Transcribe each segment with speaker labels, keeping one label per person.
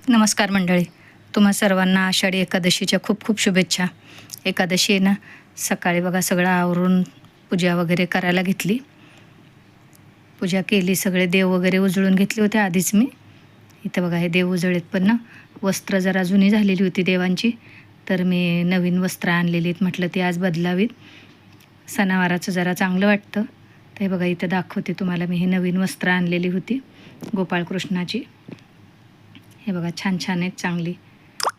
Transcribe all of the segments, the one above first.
Speaker 1: नमस्कार मंडळी, तुम्हा सर्वांना आषाढी एकादशीच्या खूप खूप शुभेच्छा. एकादशी आहे ना, सकाळी बघा सगळं आवरून पूजा वगैरे करायला घेतली. पूजा केली, सगळे देव वगैरे उजळून घेतले होते आधीच मी. इथं बघा हे देव उजळलेत, पण ना वस्त्र जरा जुनी झालेली होती देवांची, तर मी नवीन वस्त्र आणलेली आहेत. म्हटलं ती आज बदलावीत, सणावाराचं जरा चांगलं वाटतं. तर हे बघा इथं दाखवते तुम्हाला, मी ही नवीन वस्त्र आणलेली होती गोपाळकृष्णाची. हे बघा छान छान आहेत, चांगली.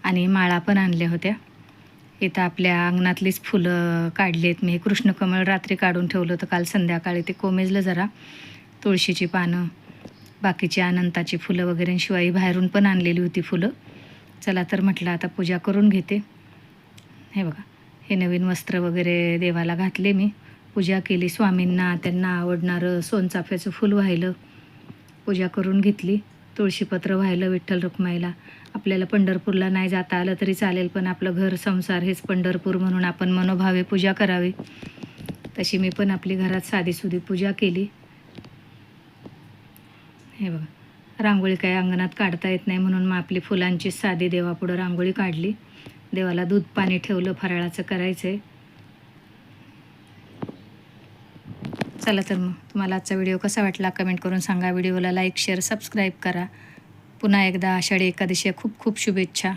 Speaker 1: आणि माळा पण आणल्या होत्या. इथं आपल्या अंगणातलीच फुलं काढली आहेत मी. कृष्णकमळ रात्री काढून ठेवलं होतं, काल संध्याकाळी ते कोमेजलं जरा. तुळशीची पानं, बाकीची अनंताची फुलं वगैरे, शिवाय बाहेरून पण आणलेली होती फुलं. चला तर म्हटलं आता पूजा करून घेते. हे बघा हे नवीन वस्त्र वगैरे देवाला घातले मी, पूजा केली. स्वामींना त्यांना आवडणारं सोनचाफ्याचं फूल वाहिलं, पूजा करून घेतली. तुळशीपत्र वाहिलं विठ्ठल रुक्माईला. आपल्याला पंढरपूरला नाही जाता आलं तरी चालेल, पण आपलं घर संसार हेच पंढरपूर म्हणून आपण मनोभावे पूजा करावी. तशी मी पण आपली घरात साधीसुधी पूजा केली. हे बघा रांगोळी काय अंगणात काढता येत नाही, म्हणून मग आपली फुलांची साधी देवापुढं रांगोळी काढली. देवाला दूध पाणी ठेवलं, फराळाचं करायचं आहे. चला तर मग तुम्हाला आजचा व्हिडिओ कसा वाटला कमेंट करून सांगा. व्हिडिओला लाईक शेअर सबस्क्राईब करा. पुन्हा एकदा आषाढी एकादशी खूप खूप शुभेच्छा.